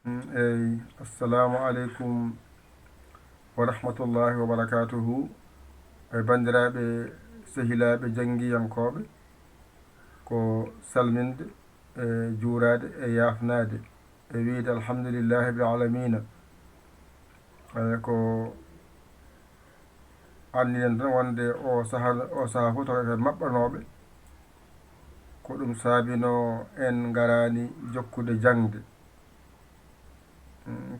Assalamu aleykum wa rahmatullahi wa barakatuhu bandiraɓe sehilaɓe janggiyankoɓe ko salminde juurade e yafnade e wiide alhamdulillahi bil alamina ko andinen tan wonde o saaha fof tawa maɓɓanoɓe ko ɗum saabino en garani jokkude jangde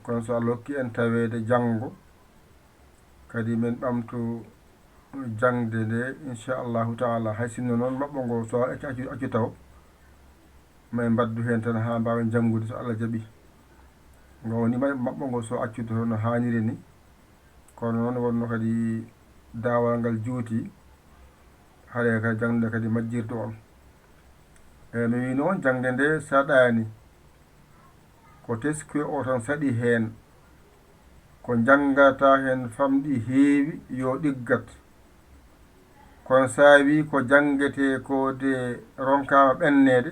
kono so Allah hokki en tawede janggo kadi min ɓamtu jangde nde inchallahu taala hay sinno noon maɓɓo ngo so accu taw ma mbaddu hen tan ha mbawen janggude so Allah jaaɓi gowni maɓɓo ngo so accude to no hanniri ni kono noon wonno kadi dawal ngal juuti haɗe kadi jangde kadi majjirde on mi wi noon jangde nde saɗani ko teski o tan saɗi heen ko janngata heen famɗi heewi yo ɗiggat kono saawi ko janngete ko de ronkama ɓennede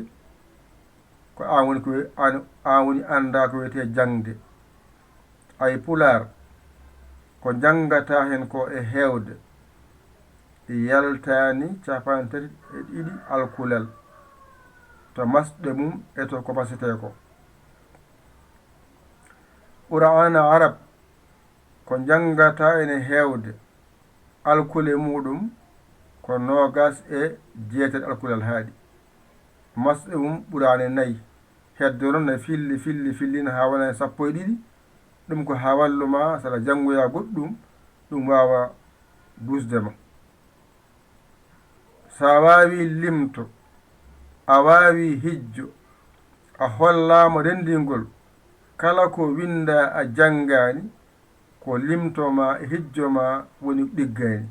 ko an woni annda ko wiyete jangde ay pular ko janngata heen ko e heewde yaltani capan tati e ɗiɗi alkulal to masɗe mum e to ko masete ko qur'ana arab ko janngata ene heewde alkule muɗum ko nogas e jeetati alkulal haaɗi masɗe mum ɓurani nayyi hedde noon ne fillina ha wona sappo e ɗiɗi ɗum ko ha walluma saɗa janngoya goɗɗum ɗum wawa dusdema sa wawi limto a wawi hijjo a hollama rendingol kala ko winda a janngani ko limtoma e hijjoma woni ɗiggani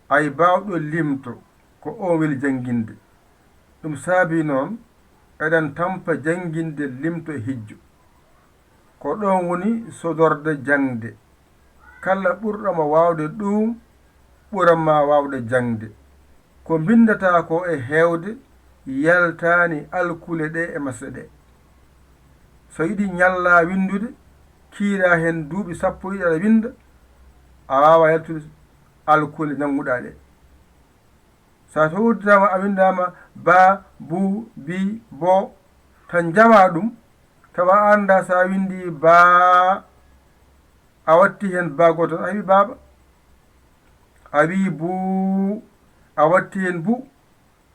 ay bawɗo limto ko on weli jannginde ɗum saabi noon eɗen tampa jannginde limto e hijjo ko ɗon woni sodorde jangde kala ɓurɗoma wawde ɗum ɓuranma wawde jangde ko bindata ko e heewde yaltani alkule ɗe e masɗe ɗe so yiɗi ñalla windude kiira hen duuɓi sappo yiɗi aɗa winda a wawa yaltude alkule jannguɗa ɗe sa towditama a windama ba bu bi bo tan jawa ɗum tawa anda sa windi ba a watti hen ba goto a wi baba a wi bu a watti hen bu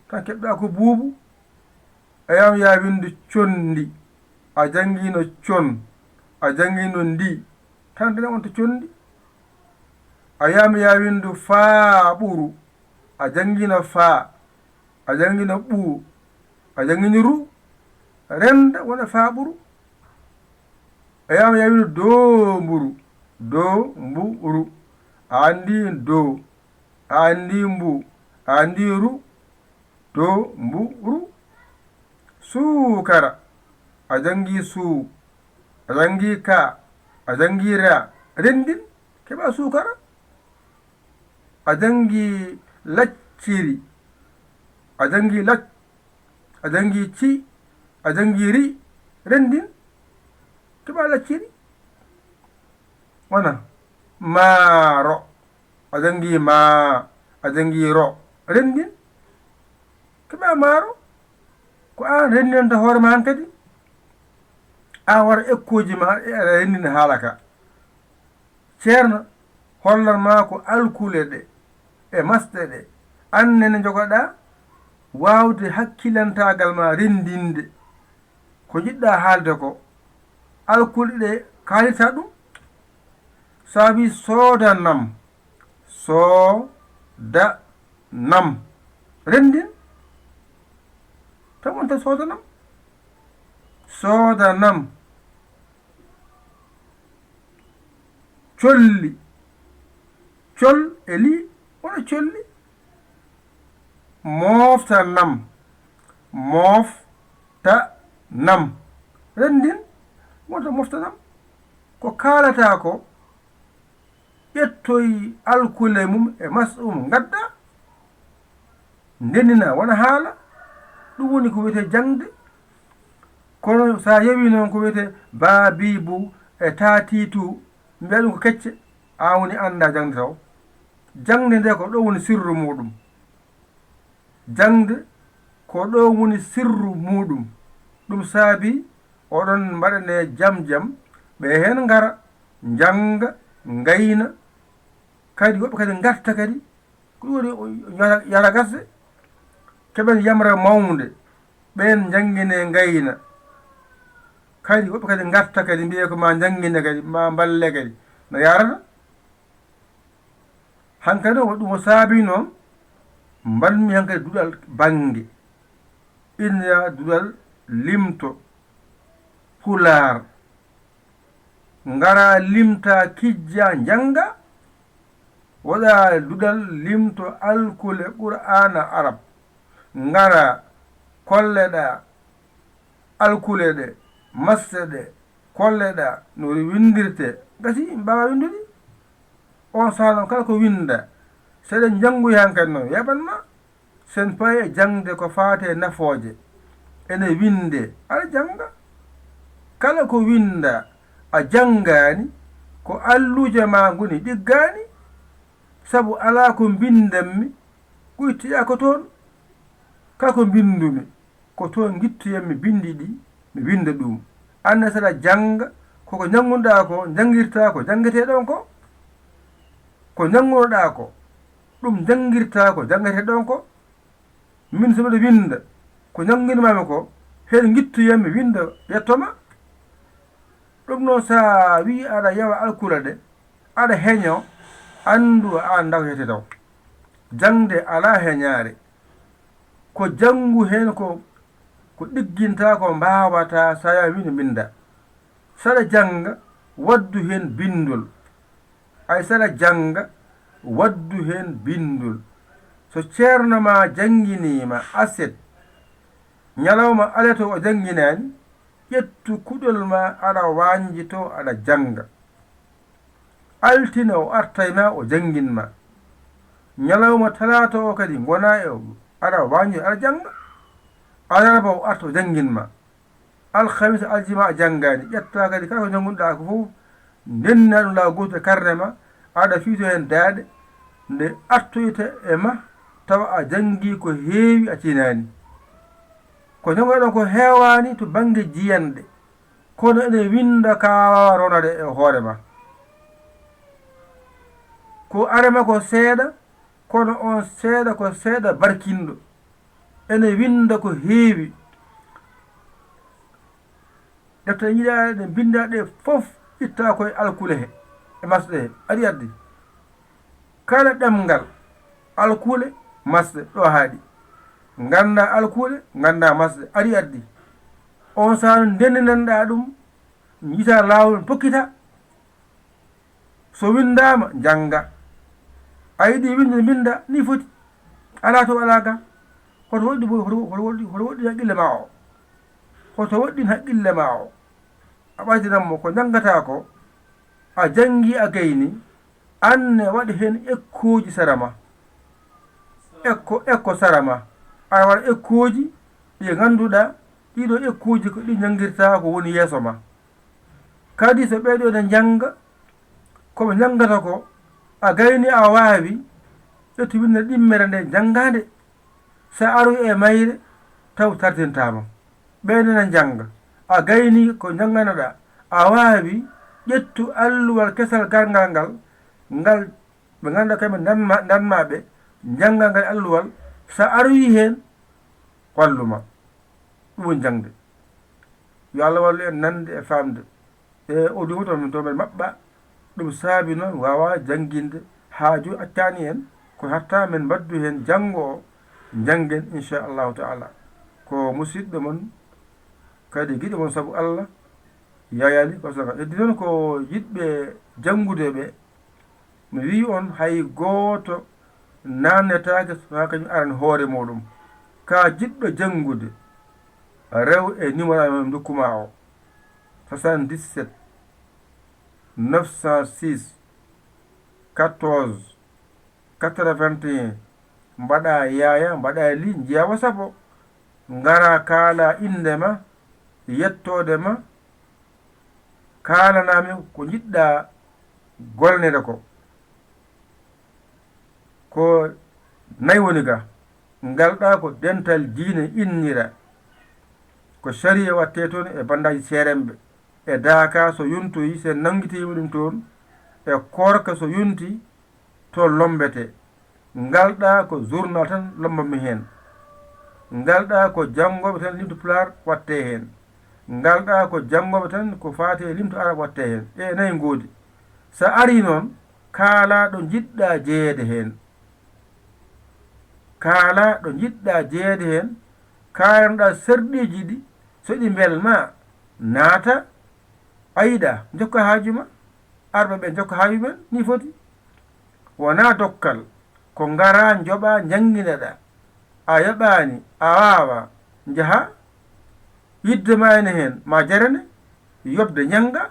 tan keɓɗa ko buubu a yam ya windu condi a janngino con a janngino ndi tan dena on to condi a yama ya windu faaɓuru a janngino faa a janngino ɓuu a janngino ru renda wona faaɓuru a yama ya windu doomburu do mbu ru a andi do a andi mbu a andi ru do mbu ru suukara a jangi suu a jangi ka a jangi ra rendin keɓa suukara a jangi lacciri a jangi lac a jangi ci a jangi ri rendin keɓa lacciri wona maaro a jangi ma a jangi ro rendin keɓa maaro ko an rendinanta hoore ma han kadi an wara ekkoji ma aɗa rendina haala ka ceerno hollanma ko alkule ɗe e masɗe ɗe annene jogoɗa wawde hakkilantagal ma rendinde ko jiɗɗa haalde ko alkule ɗe kalita ɗum saabi soodanam sooda nam rendin tan wonta soodanam soodanam colli col e li wona colli moftanam mofta nam rendin wonta moftanam ko kalata ko ƴettoyi alkule mum e masɗum gadda ndendina wona haala ɗum woni ko wiyete jangde kono sa yewi noon ko wiyete baabibu e taatitu mbiya ɗum ko kecce a woni anda jangde taw jangde nde ko ɗo woni sirru muɗum jangde ko ɗo woni sirru muɗum ɗum saabi oɗon mbaɗane jam jam ɓe hen ngara janga ngayna kadi woɓɓe kadi garta kadi ko ɗum woni yara gasde keɓen yamra mawde ɓen jangine ngayna kadi woɓɓe kadi garta kadi mbiye ko ma jangine kadi ma balle kadi no yarata hankadi o ɗum o saabi noon mbanmi hankadi duɗal bange inna duɗal limto pular ngara limta kijja janga waɗa duɗal limto alkule qur'ana arab ngara kolleɗa alkule ɗe masse ɗe kolleɗa no windirte gasi mbawa windude on sano kala ko winda seɗen janguyi hankadi noon yaɓanma sen payi e jangde ko faate nafooje ene winde aɗa janga kala ko winda a jangani ko alluje ma ngoni ɗiggani sabu ala ko bindanmi ɓuytiya ko toon kala ko bindumi ko toon gittoyammi bindi ɗi mi winda ɗum anne saɗa janga koko janguɗa ko jangirta ko jangeteɗon ko jangunoɗa ko ɗum jangirta ko jangeteɗon ko min somiɗa winda ko janginmami ko hen gittoyammi winda yettoma ɗum noon sa wi aɗa yawa alkula ɗe aɗa heño andu an dawtete taw jangde ala heñaare ko jangu hen ko ɗigginta ko mbawata sa yawi wino binda saɗa janga waddu hen bindol ay saɗa janga waddu hen bindol so ceerno ma janginima aset ñalawma aleto o janginani ƴettu kuɗol ma aɗa wanjito aɗa janga altina o artay ma o janginma ñalawma talata o kadi gona e aɗa wanji aɗa janga alaraba o arta o janginma alhamisa aljima a jangani ƴetta kadi kala ko janguɗa ko fof ndenna ɗum law goto e karne ma aɗa fiito hen daaɗe nde artoyta e ma tawa a jangi ko heewi a tinani ko jangoɗon ko heewani to banggue jiyanɗe kono ene winda ka wawa ronade e hoore ma ko arema ko seeɗa kono on seeɗa ko seeɗa barkinɗo ene winda ko heewi defte jiɗa ɗe bindaɗe fof itta koye alkule he e masɗe he aɗi addi kala ɗemgal alkule masɗe ɗo haaɗi ganda alkule ganda masɗe aɗi addi on sano ndenninanɗa ɗum yita lawol pokkita so windama janga a yiɗi winde binda ni foti ala to ala ga hoto woɗɗi hoto woɗɗi haqqille ma o hoto woɗɗin haqqille ma o a ɓaytinanmo ko jangata ko a jangi a gayni anne waɗi hen ekkoji sarama ekko sarama aɗa waɗa ekkoji ɗi ganduɗa ɗiɗo ekkoji ko ɗi jangirta ko woni yeeso ma kadi so ɓeɗo ne janga koɓe jangata ko a gayni a waawi ƴettu winde ɗimmere nde jangade sa aru e mayre taw tardintama ɓeynene janga a gayni ko janganoɗa a waawi ƴettu alluwal kesal garngal ngal ɓe ganduɗa kamɓe danmaɓe janggal ngal alluwal sa aroyi hen walluma ɗum woni jangde yo Allah wallu en nande e famde e audio foto min to men maɓɓa ɗum saabi noon wawa jangguinde haaju accani en ko hatta men mbaddu hen janggo o janggen inchallahu taala ko musidɗo mon kadi giɗo mon saabu Allah yayali ko saka heddi noon ko yiɗɓe jangude ɓe mi wi on hay gooto nannetake sona kañum arani hoore muɗum ka jiɗɗo jangude rew e numéro men dokkuma o 77 906 14 81 mbaɗa yaya mbaɗa li jeewa sappo ngara kaala indema yettode ma kaalanami ko jiɗɗa golnede ko nayi woni ga ngalɗa ko dental diine innira ko sharia watte toon e bandaji seremɓe e daaka so yontoyi sen nangguitimi ɗum toon e korka so yonti to lombete ngalɗa ko journal tan lombami hen ngalɗa ko janggoɓe tan limto pular watte hen ngalɗa ko janggoɓe tan ko fate limto arab watte hen e nayi ngoodi sa ari noon kaala ɗo jiɗɗa jeeyede hen kaala ɗo jiɗɗa jeeyede hen kalanoɗa sarɗiji ɗi so ɗi belma naata ayiɗa jokka haajuma arɓe ɓe jokka haaju men ni foti wona dokkal ko ngara joɓa jangguineɗa a yoɓani a wawa jaaha yidde ma ene hen ma jarane yobde ñanga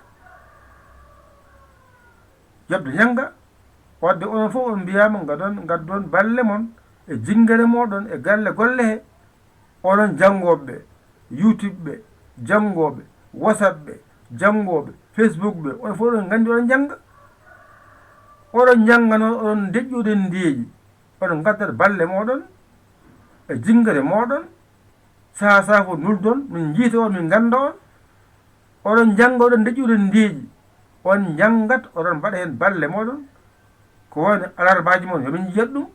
wadde onon fof on mbiyama gaddon balle mon e jingere moɗon e galle golle he onon jangoɓe YouTube ɓe jangoɓe WhatsApp ɓe jangoɓe Facebook ɓe on fof oɗon gandi oɗon janga noon oɗon deƴƴuɗen ndeeƴi oɗon gaddata balle moɗon e jingere moɗon saha fof nuldon min jiita on min ganda on oɗon janga oɗon deƴƴuɗen ndeeƴi on jangat oɗon mbaɗa hen balle moɗon ko woni alarbaji moon yomin jiyat ɗum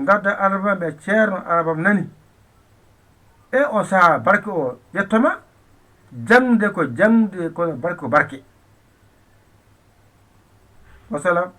gadda alarba ɓe ceerno alarbam nani e o saha barke o yettoma jangde ko jangde kono barke ko barke wassalam